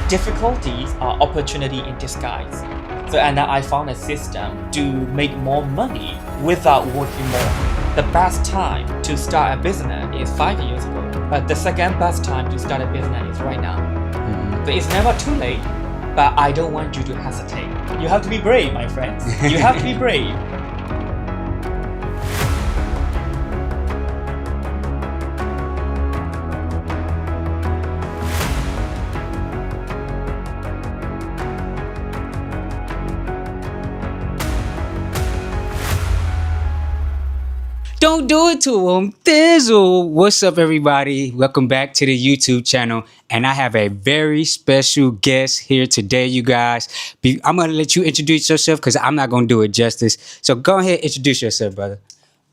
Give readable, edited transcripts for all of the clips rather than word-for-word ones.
difficulties are opportunity in disguise. So, and then I found a system to make more money without working more. The best time to start a business is 5 years ago, but the second best time to start a business is right now. So it's never too late, but I don't want you to hesitate. You have to be brave, my friends. You have to be brave. Don't do it to him, Thizzle. What's up, everybody? Welcome back to the YouTube channel. And I have a very special guest here today, you guys. I'm going to let you introduce yourself because I'm not going to do it justice. So go ahead, introduce yourself, brother.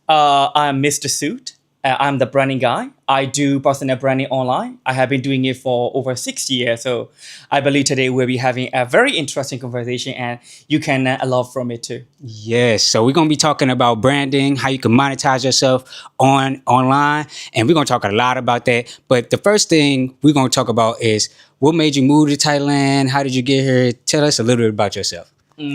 I'm Mr. Suit. I'm the branding guy. I do personal branding online. I have been doing it for over 6 years. So I believe today we'll be having a very interesting conversation and you can learn a lot from it too. Yes, so we're going to be talking about branding, how you can monetize yourself online. And we're going to talk a lot about that. But the first thing we're going to talk about is what made you move to Thailand? How did you get here? Tell us a little bit about yourself.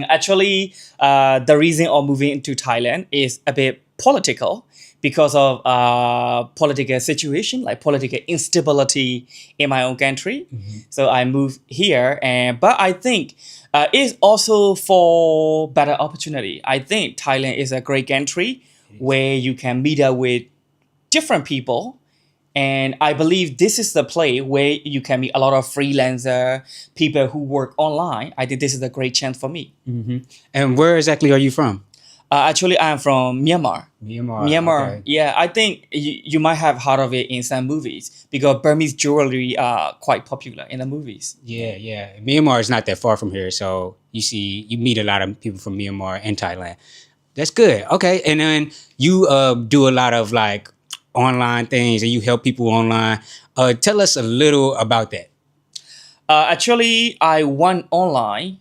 Actually, the reason of moving into Thailand is a bit political because of political situation, like political instability in my own country. So I moved here, but I think it's also for better opportunity. I think Thailand is a great country where you can meet up with different people. And I believe this is the place where you can meet a lot of freelancer, people who work online. I think this is a great chance for me. And where exactly are you from? Actually, I'm from Myanmar. Myanmar. Okay. Yeah, I think you might have heard of it in some movies because Burmese jewelry are quite popular in the movies. Yeah. Myanmar is not that far from here. So you meet a lot of people from Myanmar and Thailand. That's good. Okay. And then you do a lot of like online things and you help people online. Tell us a little about that. Actually, I went online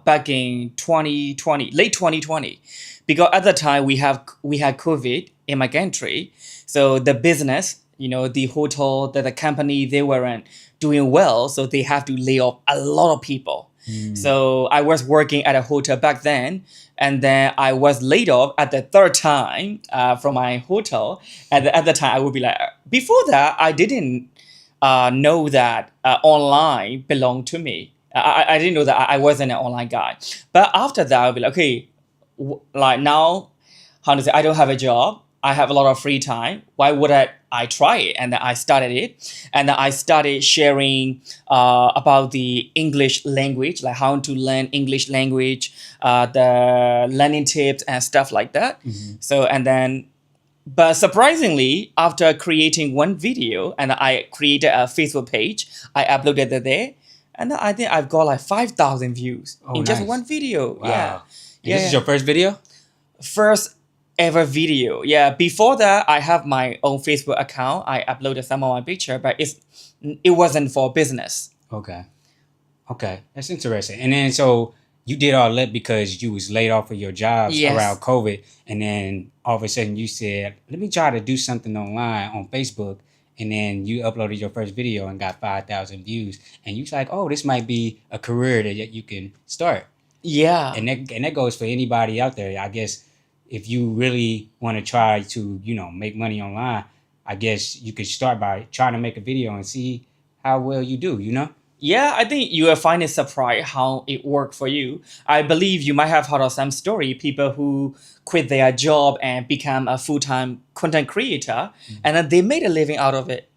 back in 2020, late 2020, because at the time we had COVID in my country. So the business, the hotel, the company, they weren't doing well. So they have to lay off a lot of people. So I was working at a hotel back then. And then I was laid off at the third time from my hotel. At the time, I would be like, before that, I didn't know that online belonged to me. I didn't know that I wasn't an online guy. But after that, I'll be like, okay, like now, how to say, I don't have a job. I have a lot of free time. Why would I try it? And then I started it. And then I started sharing about the English language, like how to learn English language, the learning tips and stuff like that. So, but surprisingly, after creating one video and I created a Facebook page, I uploaded it there. And I think I've got like 5,000 views in just one video. Wow. Yeah. This is your first video? First ever video. Yeah. Before that, I have my own Facebook account. I uploaded some of my picture, but it wasn't for business. Okay. That's interesting. And then so you did all that because you was laid off of your jobs around COVID. And then all of a sudden you said, let me try to do something online on Facebook. And then you uploaded your first video and got 5,000 views. And you was like, oh, this might be a career that you can start. Yeah. And that goes for anybody out there. I guess if you really want to try to, make money online, I guess you could start by trying to make a video and see how well you do, Yeah, I think you will find it surprised how it worked for you. I believe you might have heard of some story, people who quit their job and become a full-time content creator, and then they made a living out of it.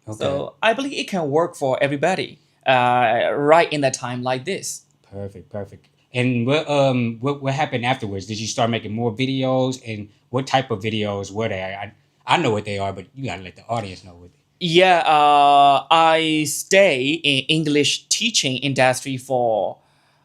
Okay. So I believe it can work for everybody right in a time like this. Perfect. And what happened afterwards? Did you start making more videos? And what type of videos were they? I know what they are, but you gotta let the audience know what they are. Yeah, I stay in English teaching industry for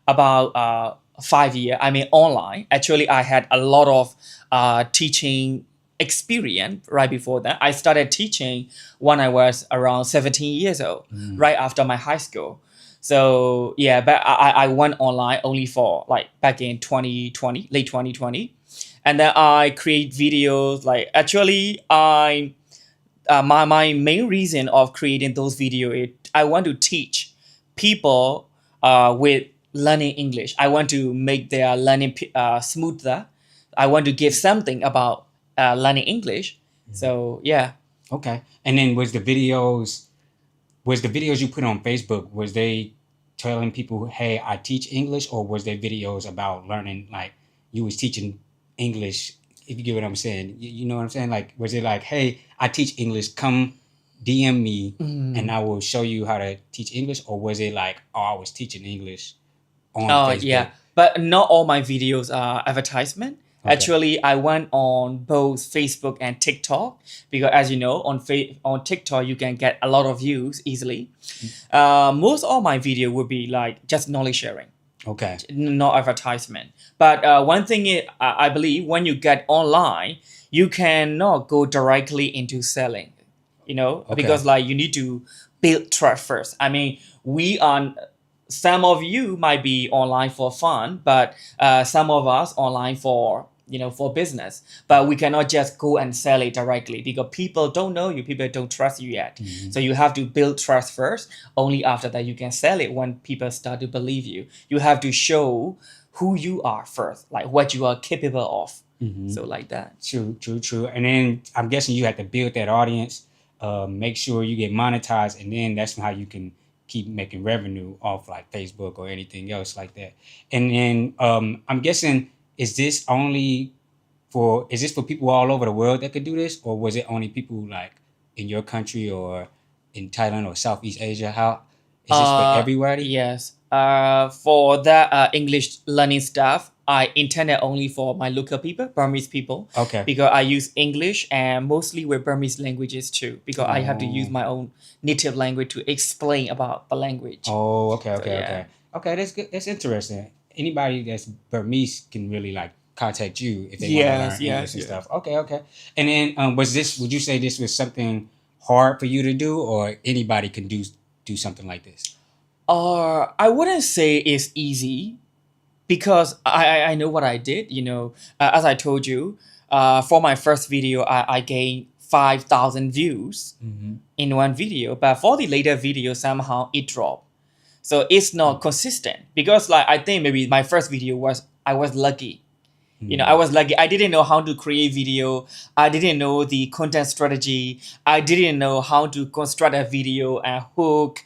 about 5 years. I mean, online. Actually, I had a lot of teaching experience right before that. I started teaching when I was around 17 years old, right after my high school. So yeah, but I went online only for like back in 2020, late 2020. And then I create videos like actually my main reason of creating those videos is I want to teach people with learning English. I want to make their learning smoother. I want to give something about learning English. So yeah. Okay. And then was the videos you put on Facebook, was they telling people, hey, I teach English, or was they videos about learning, like you was teaching English, if you get what I'm saying? You know what I'm saying? Like, was it like, hey, I teach English, come DM me and I will show you how to teach English? Or was it like, oh, I was teaching English on Oh Facebook? yeah, but not all my videos are advertisement. Okay. Actually, I went on both Facebook and TikTok because, as you know, on TikTok you can get a lot of views easily. Most of my video would be like just knowledge sharing, Okay. not advertisement. But one thing I believe when you get online, you cannot go directly into selling, Okay. because like you need to build trust first. I mean, we are some of you might be online for fun, but some of us online for for business. But we cannot just go and sell it directly because people don't know you, people don't trust you yet. So you have to build trust first. Only after that you can sell it when people start to believe you. You have to show who you are first, like what you are capable of. So like that. True, true, true. And then I'm guessing you have to build that audience, make sure you get monetized, and then that's how you can keep making revenue off like Facebook or anything else like that. And then I'm guessing, is this for people all over the world that could do this, or was it only people like in your country or in Thailand or Southeast Asia? How is this for everybody? Yes. For that English learning stuff, I intended only for my local people, Burmese people, Okay. because I use English and mostly with Burmese languages too, because I have to use Oh. my own native language to explain about the language. Oh, okay, So okay, yeah. okay. Okay, that's good. That's interesting. Anybody that's Burmese can really like contact you if they want to learn Yes, English yes, and yes. stuff. Okay, okay. And then would you say this was something hard for you to do, or anybody can do something like this? I wouldn't say it's easy because I know what I did. As I told you, for my first video, I gained 5,000 views in one video, but for the later video, somehow it dropped. So it's not consistent because, like, I think maybe my first video I was lucky. I was lucky. I didn't know how to create video. I didn't know the content strategy. I didn't know how to construct a video and hook,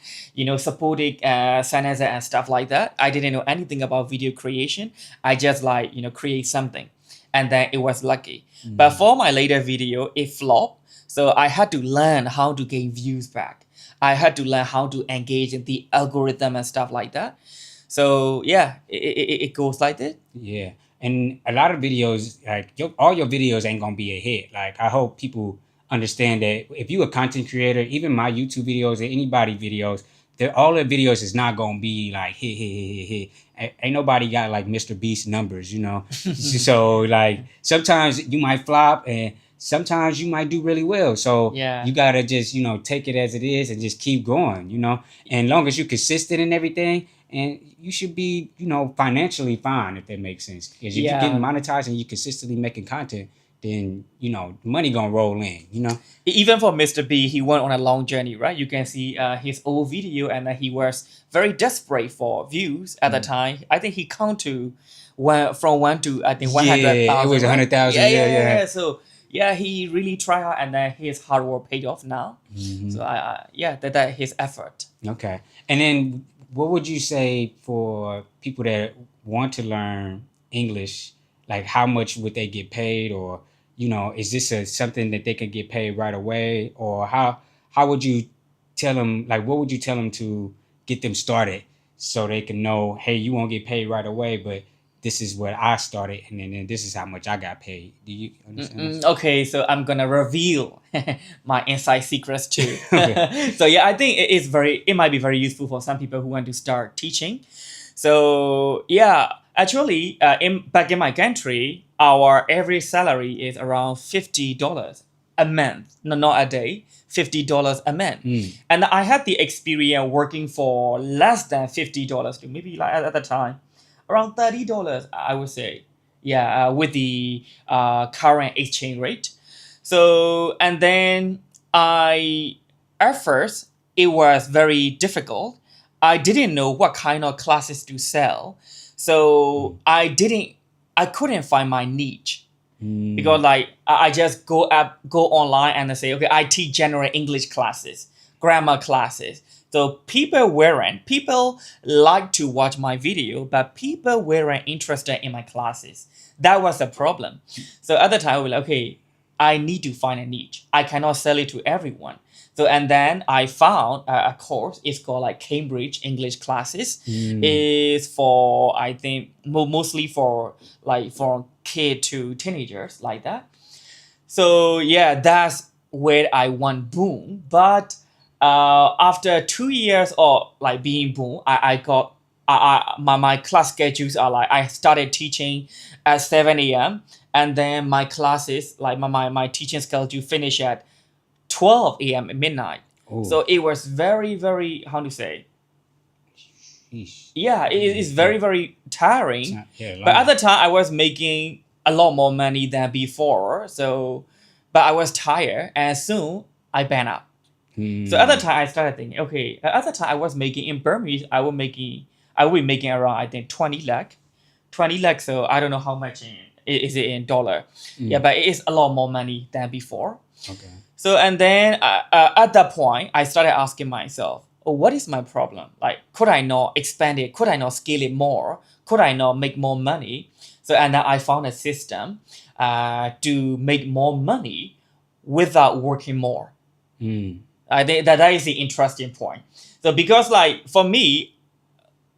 supporting sentences and stuff like that. I didn't know anything about video creation. I just like, create something. And then it was lucky. But for my later video, it flopped. So I had to learn how to gain views back. I had to learn how to engage in the algorithm and stuff like that. So yeah, it goes like that. Yeah, and a lot of videos, like all your videos ain't gonna be a hit. Like, I hope people understand that if you a content creator, even my YouTube videos or anybody videos, all the videos is not gonna be like hit. Ain't nobody got like Mr. Beast numbers, you know. So like sometimes you might flop and sometimes you might do really well. So Yeah. you gotta just take it as it is and just keep going, And long as you're consistent and everything, and you should be financially fine, if that makes sense. Because if you're getting Yeah. monetized and you're consistently making content, then money gonna roll in. Even for Mr. B, he went on a long journey, right? You can see his old video, and he was very desperate for views at the time. I think he count to from one to I think 100,000. Yeah, it was 100,000. Yeah. So yeah, he really tried hard, and then his hard work paid off now. So yeah, that his effort. Okay. And then what would you say for people that want to learn English? Like, how much would they get paid, or is this something that they can get paid right away, or how would you tell them? Like, what would you tell them to get them started so they can know, hey, you won't get paid right away, but this is where I started, and then this is how much I got paid. Do you understand? Okay, so I'm gonna reveal my inside secrets too. Okay. So yeah, I think it might be very useful for some people who want to start teaching. So yeah, actually, back in my country, our average salary is around $50 a month, no, not a day. $50 a month, and I had the experience working for less than $50 to maybe like at the time around $30, I would say. Yeah, with the current exchange rate. So, and then at first, it was very difficult. I didn't know what kind of classes to sell. So I couldn't find my niche because like I just go online and I say, okay, I teach general English classes, grammar classes. So people like to watch my video, but people weren't interested in my classes. That was the problem. So at the time, I was like, okay, I need to find a niche. I cannot sell it to everyone. So and then I found a course. It's called like Cambridge English classes. Is for I think mostly for like for kid to teenagers like that. So yeah, that's where I went boom. But after 2 years of like being boom, I got my class schedules are like I started teaching at 7 a.m. and then my classes like my teaching schedule finish at 12 a.m. at midnight. Oh, So it was very, very, how to say, sheesh. yeah, it is very, very tiring. Yeah, But at long. the time, I was making a lot more money than before. So, but I was tired and soon I banned out. So at the time, I started thinking, okay, at the time, I was making in Burmese, I will be making around, I think, 20 lakh. 20 lakh, so I don't know how much is it in dollar. Yeah, but it is a lot more money than before. Okay. So and then at that point, I started asking myself, oh, what is my problem? Like, could I not expand it? Could I not scale it more? Could I not make more money? So and then I found a system to make more money without working more. I think that is the interesting point. So because like for me,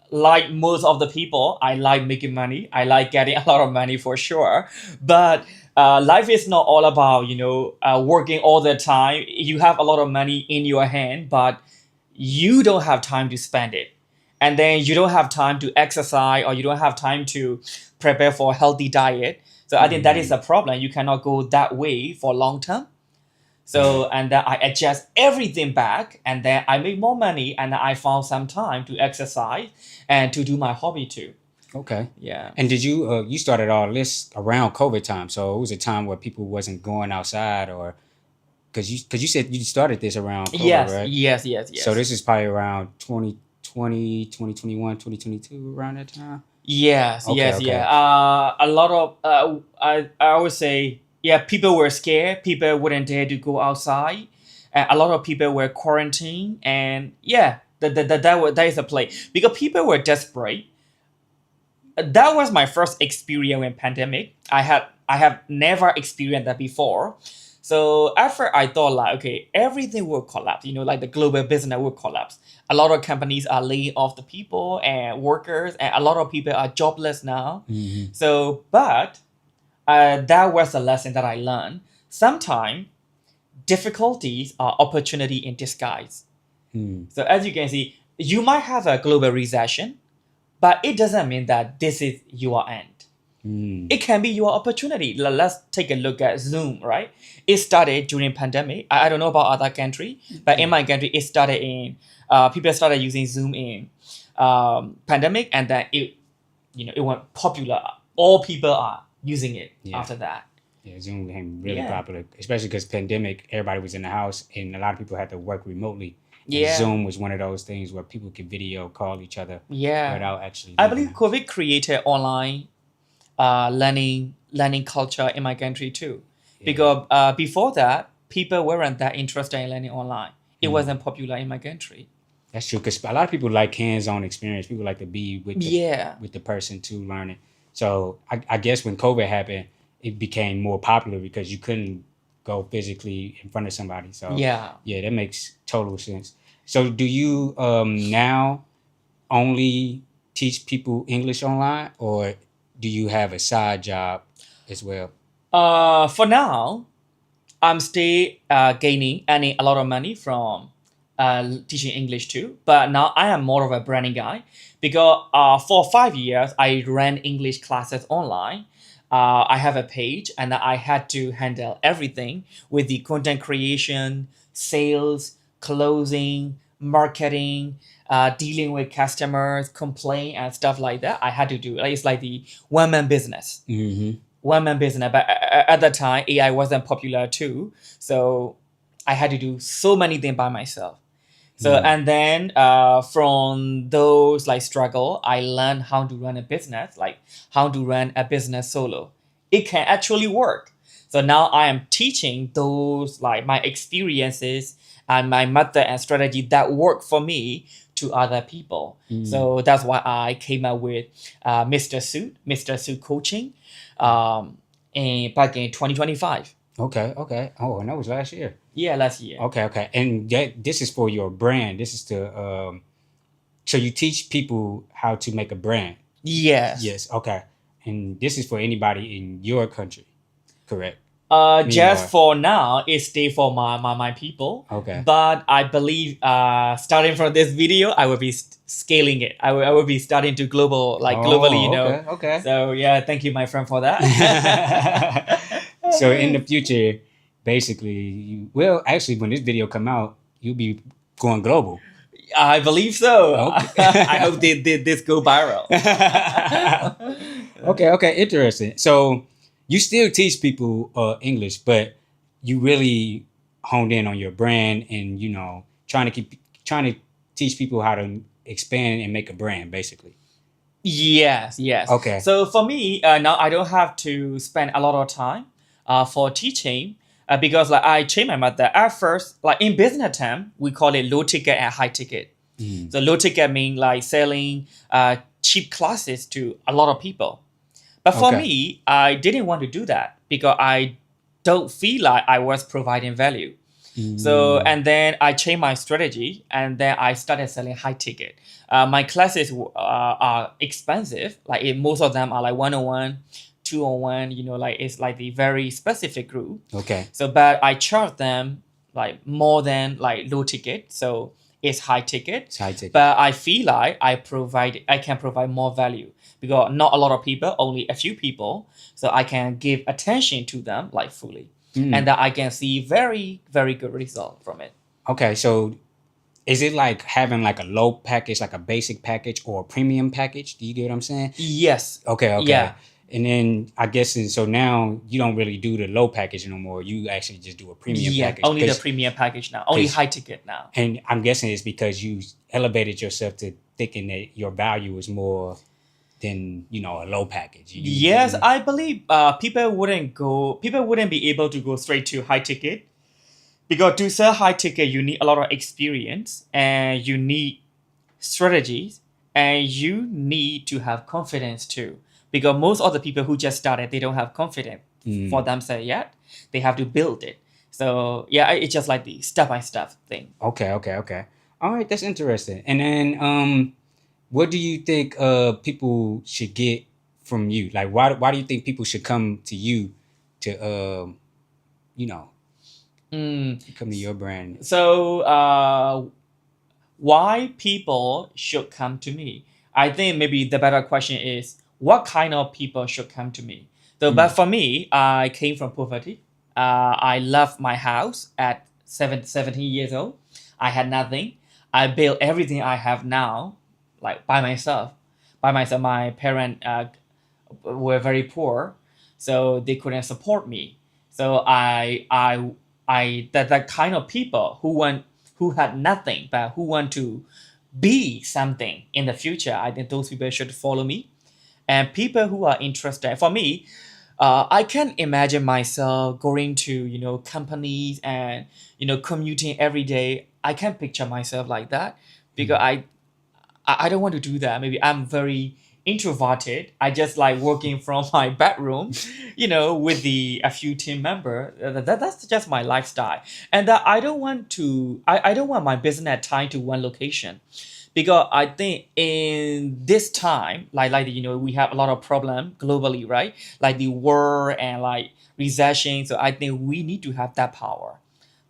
like most of the people, I like making money. I like getting a lot of money for sure. But life is not all about, working all the time. You have a lot of money in your hand, but you don't have time to spend it. And then you don't have time to exercise or you don't have time to prepare for a healthy diet. So I think that is a problem. You cannot go that way for long term. So and then I adjust everything back and then I make more money and I found some time to exercise and to do my hobby too. Okay. Yeah. And did you started all this around COVID time? So it was a time where people wasn't going outside, or because you said you started this around COVID, Yes, right? yes, yes, yes. So this is probably around 2020, 2021, 2022, around that time. Yes, Okay, yes, okay. yeah. A lot of I would say yeah, people were scared. People wouldn't dare to go outside. A lot of people were quarantined, and yeah, that is a play because people were desperate. That was my first experience in pandemic. I have never experienced that before. So at first I thought like okay, everything will collapse. Like the global business will collapse. A lot of companies are laying off the people and workers, and a lot of people are jobless now. So, but that was a lesson that I learned. Sometimes difficulties are opportunity in disguise. So as you can see, you might have a global recession, but it doesn't mean that this is your end. It can be your opportunity. Let's take a look at Zoom, right? It started during pandemic. I don't know about other country, but in my country, it started in people started using Zoom in pandemic, and then it went popular. All people are using it after that. Yeah, Zoom became really Yeah. popular, especially because pandemic, everybody was in the house and a lot of people had to work remotely. And Yeah. Zoom was one of those things where people could video call each other Yeah. without actually. I leaving believe the house. COVID created online learning culture in my country too, because before that people weren't that interested in learning online. It wasn't popular in my country. That's true, because a lot of people like hands-on experience. People like to be with Yeah. with the person to learn it. So I guess when COVID happened, it became more popular because you couldn't go physically in front of somebody. So Yeah. yeah, that makes total sense. So do you now only teach people English online, or do you have a side job as well? For now, I'm still earning a lot of money from teaching English too. But now I am more of a branding guy because for 5 years I ran English classes online. I have a page and I had to handle everything with the content creation, sales, closing, marketing, dealing with customers, complaint and stuff like that. I had to do it's like the one man business. One man business. But at that time, AI wasn't popular too. So I had to do so many things by myself. So and then from those like struggle, I learned how to run a business, like how to run a business solo. It can actually work. So now I am teaching those like my experiences and my method and strategy that work for me to other people. So that's why I came up with Mr. Suit Coaching, back in 2025. Okay. Oh, and that was last year. Yeah, last year. Okay. And this is for your brand. This is to so you teach people how to make a brand. Yes. Yes. Okay. And this is for anybody in your country, correct? Just for now, it stay for my people. Okay. But I believe starting from this video, I will be scaling it. I will be starting to globally, Okay. So yeah, thank you, my friend, for that. So in the future, basically, actually, when this video come out, you'll be going global. I believe so. Okay. I hope this go viral. Okay, interesting. So you still teach people English, but you really honed in on your brand and trying to teach people how to expand and make a brand, basically. Yes. Okay. So for me, now I don't have to spend a lot of time for teaching because like I changed my method. At first, like in business term, we call it low ticket and high ticket. So low ticket means like selling cheap classes to a lot of people. But for me, I didn't want to do that because I don't feel like I was providing value. So, and then I changed my strategy and then I started selling high ticket. My classes are expensive. Like most of them are like 101, 201, like it's like the very specific group. Okay. So, but I charge them like more than like low ticket. So it's high ticket. It's high ticket. But I feel like I can provide more value because not a lot of people, only a few people. So I can give attention to them like fully. And that I can see very, very good result from it. Okay, so is it like having like a low package, like a basic package or a premium package? Do you get what I'm saying? Yes. Okay. Yeah. And then I guess so now you don't really do the low package no more. You actually just do a premium package. Only the premium package now. Only high ticket now. And I'm guessing it's because you elevated yourself to thinking that your value is more than a low package. Yes, I believe people wouldn't be able to go straight to high ticket because to sell high ticket you need a lot of experience and you need strategies and you need to have confidence too because most of the people who just started they don't have confidence for themselves yet. They have to build it. So yeah, it's just like the step-by-step thing. Okay. All right, that's interesting. And then what do you think people should get from you? Like, why do you think people should come to you to, come to your brand? So, why people should come to me? I think maybe the better question is, what kind of people should come to me? So, but for me, I came from poverty. I left my house at 17 years old. I had nothing. I built everything I have now like by myself. My parents were very poor, so they couldn't support me. So that kind of people who had nothing but who want to be something in the future. I think those people should follow me, and people who are interested. For me, I can imagine myself going to companies and commuting every day. I can picture myself like that because I don't want to do that. Maybe I'm very introverted. I just like working from my bedroom, with a few team member. That's just my lifestyle, and that I don't want to. I don't want my business tied to one location, because I think in this time, we have a lot of problem globally, right? Like the war and like recession. So I think we need to have that power,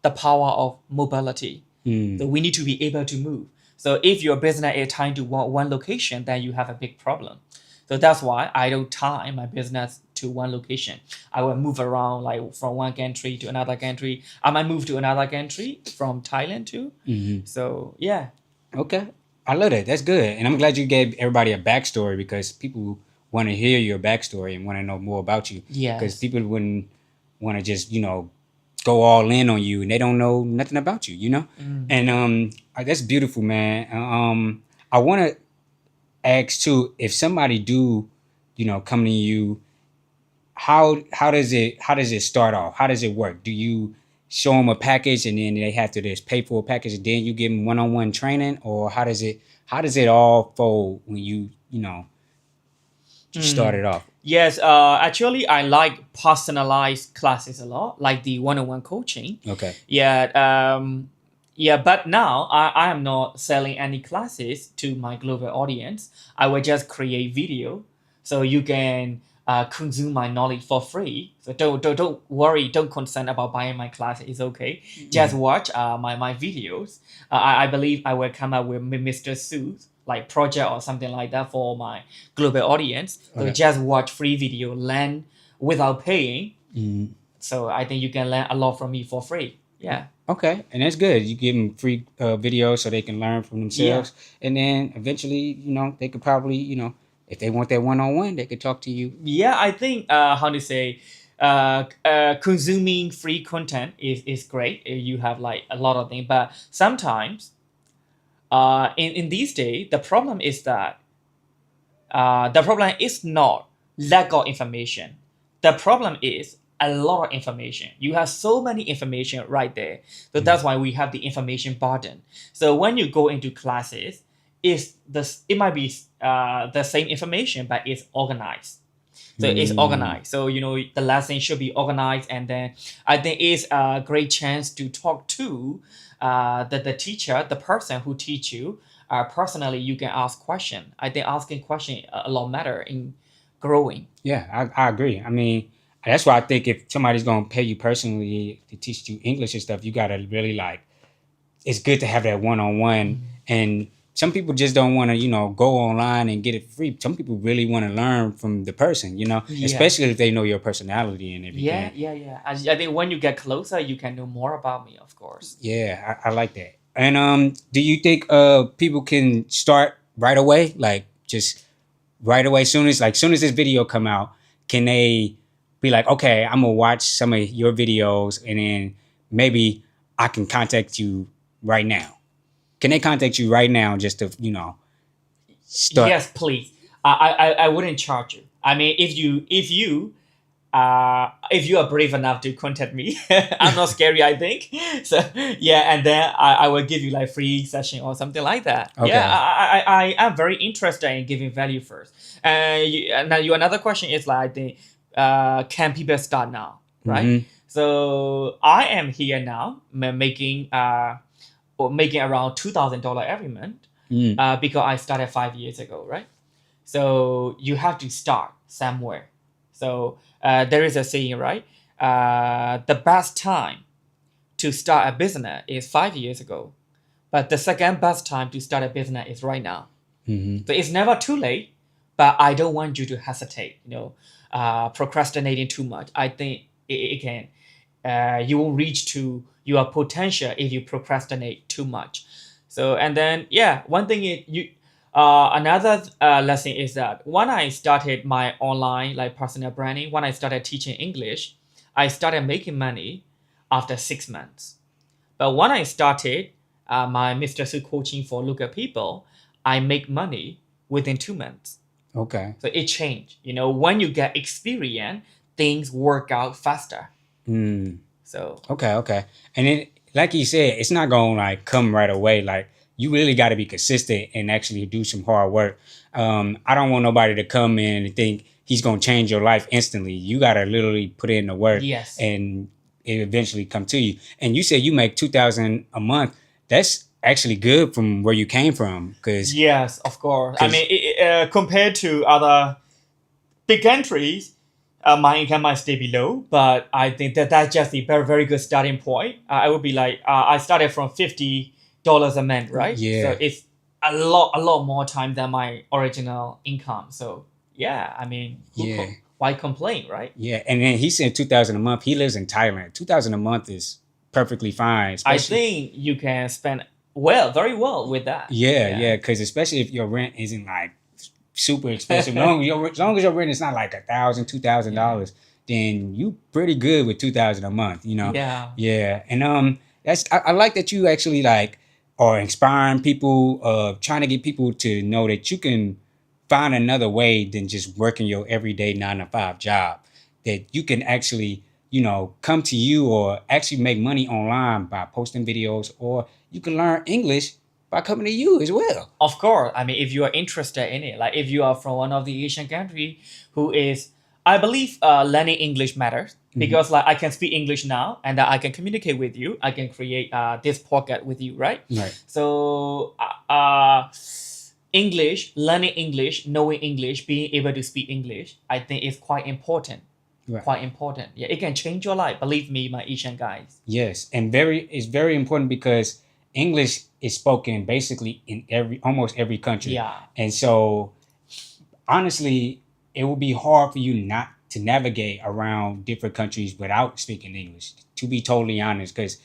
the power of mobility. So we need to be able to move. So if your business is tied to one location, then you have a big problem. So that's why I don't tie my business to one location. I will move around like from one country to another country. I might move to another country from Thailand too. So yeah. Okay. I love that. That's good. And I'm glad you gave everybody a backstory because people want to hear your backstory and want to know more about you. Yeah. Because people wouldn't want to just, go all in on you and they don't know nothing about you, And That's beautiful, man. I want to ask too, if somebody do, come to you, how does it start off? How does it work? Do you show them a package and then they have to just pay for a package and then you give them one-on-one training, or how does it all fold when you start it off? Yes, actually, I like personalized classes a lot, like the one-on-one coaching. Okay. Yeah, yeah, but now I am not selling any classes to my global audience. I will just create video, so you can consume my knowledge for free. So don't worry, don't concern about buying my class. It's okay. Just watch my videos. I believe I will come up with Mr. Su's like project or something like that for my global audience. So Okay. just watch free video, learn without paying. Mhm. So I think you can learn a lot from me for free. Yeah. Okay, and that's good. You give them free videos so they can learn from themselves, and then eventually, they could probably, if they want that one-on-one, they could talk to you. Yeah, I think how to say consuming free content is great. You have like a lot of things, but sometimes in these days the problem is not lack of information. The problem is a lot of information. You have so many information right there. So that's why we have the information burden. So when you go into classes, it might be the same information, but it's organized. So it's organized. So the lesson should be organized, and then I think it's a great chance to talk to the teacher, the person who teach you. Personally, you can ask question. I think asking question a lot matter in growing. Yeah, I agree. I mean, that's why I think if somebody's gonna pay you personally to teach you English and stuff, you gotta really like. It's good to have that one-on-one, and some people just don't want to, go online and get it free. Some people really want to learn from the person, Yeah. especially if they know your personality and Yeah, everything. yeah. I think when you get closer, you can know more about me, of course. Yeah, I like that. And do you think people can start right away, like just right away, soon as this video come out, can they be like, okay, I'm gonna watch some of your videos, and then maybe I can contact you right now? Can they contact you right now just to start? Yes, please. I wouldn't charge you. I mean, if you are brave enough to contact me, I'm not scary, I think. So yeah, and then I will give you like free session or something like that. Okay. Yeah, I am very interested in giving value first. And now your another question is like, I think, can people start now, right? Mhm. So I am here now making around $2,000 every month because I started 5 years ago, right? So you have to start somewhere. So there is a saying, right? The best time to start a business is 5 years ago, but the second best time to start a business is right now. So it's never too late, but I don't want you to hesitate. Procrastinating too much. I think it can. You will reach to your potential if you procrastinate too much. So and then yeah, one thing is another lesson is that when I started my online like personal branding, when I started teaching English, I started making money after 6 months. But when I started my Mr. Su coaching for local people, I make money within 2 months. Okay. So it changed. When you get experience, things work out faster. So Okay. And then, like you said, it's not gonna like come right away. Like you really got to be consistent and actually do some hard work. I don't want nobody to come in and think he's gonna change your life instantly. You gotta literally put in the work, yes, and it eventually come to you. And you said you make 2,000 a month. That's actually good from where you came from, because yes, of course. I mean, compared to other big countries, my income might stay below, but I think that's just a very very good starting point. I would be like, I started from $50 a month, right? Yeah. So it's a lot more time than my original income. So yeah, I mean, Yeah. Why complain, right? Yeah, and then he said 2,000 a month. He lives in Thailand. 2,000 a month is perfectly fine. I think you can spend very well with that. Yeah, because especially if your rent isn't like super expensive, as long as your rent is not like $1,000, $2,000, then you pretty good with 2,000 a month. Yeah. Yeah, and I like that you actually like or inspiring people, trying to get people to know that you can find another way than just working your everyday 9 to 5 job. That you can actually, come to you or actually make money online by posting videos, or you can learn English by coming to you as well. Of course, I mean, if you are interested in it, like if you are from one of the Asian country who is, I believe, learning English matters because like I can speak English now and that I can communicate with you. I can create this podcast with you, right? Right. So, English, learning English, knowing English, being able to speak English, I think is quite important. Right. Quite important. Yeah, it can change your life. Believe me, my Asian guys. Yes, and it's very important because English is spoken basically in almost every country. Yeah. And so honestly, it would be hard for you not to navigate around different countries without speaking English, to be totally honest, because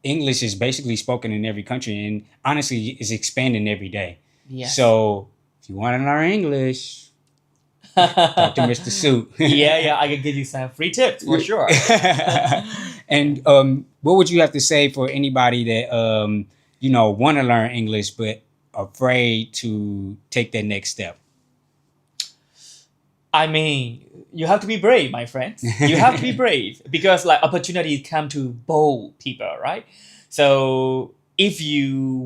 English is basically spoken in every country and honestly is expanding every day. Yes. So if you want to learn English, talk to Mr. Suit. yeah, I can give you some free tips for sure. And what would you have to say for anybody that want to learn English but afraid to take that next step? I mean, you have to be brave, my friends. You have to be brave because like opportunities come to bold people, right? So if you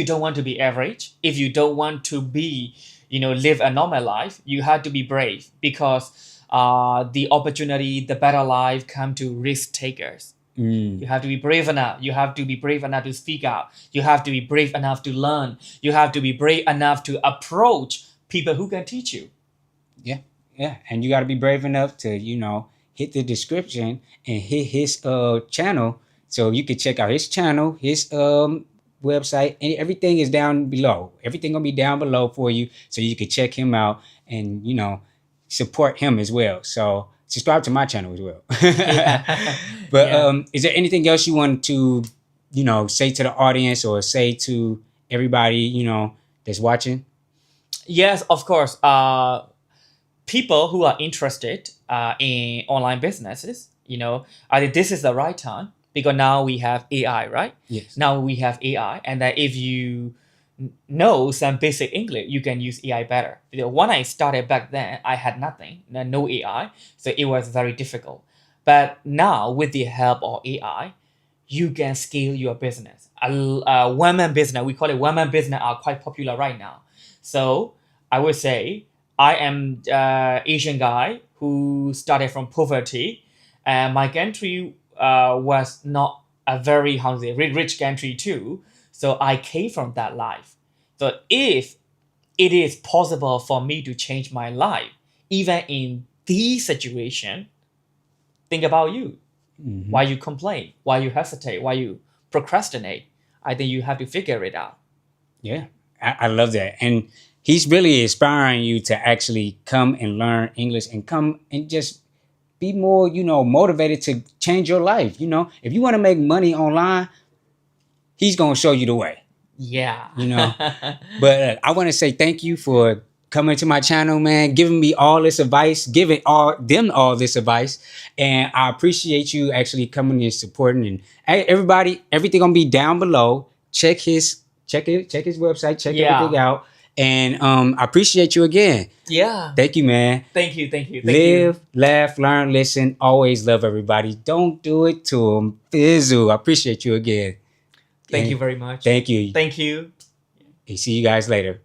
don't want to be average, if you don't want to be, live a normal life, you have to be brave because the opportunity, the better life come to risk takers. You have to be brave enough. You have to be brave enough to speak out. You have to be brave enough to learn. You have to be brave enough to approach people who can teach you. Yeah. And you got to be brave enough to, hit the description and hit his channel so you can check out his channel, his website, and everything is down below. Everything gonna be down below for you so you can check him out and, support him as well. So subscribe to my channel as well. But is there anything else you want to, say to the audience or say to everybody, that's watching? Yes, of course. People who are interested in online businesses, I think this is the right time because now we have AI, right? Yes. Now we have AI, and that if you know some basic English, you can use AI better. When I started back then, I had nothing, no AI, so it was very difficult. But now with the help of AI, you can scale your business. One-man business, we call it one-man business, are quite popular right now. So I would say I am Asian guy who started from poverty, and my country was not a very rich country too. So I came from that life. So if it is possible for me to change my life, even in this situation, think about you. Mm-hmm. Why you complain? Why you hesitate? Why you procrastinate? I think you have to figure it out. Yeah, I love that. And he's really inspiring you to actually come and learn English and come and just be more, motivated to change your life. If you want to make money online, he's going to show you the way. Yeah. But I want to say thank you for coming to my channel, man, giving me all this advice, giving them all this advice. And I appreciate you actually coming and supporting. And everybody, everything going to be down below. Check his website, check everything out. And I appreciate you again. Yeah. Thank you, man. Thank you. Live, laugh, learn, listen. Always love everybody. Don't do it to them. Fizzle. I appreciate you again. Thank you very much. Thank you. Thank you. See you guys later.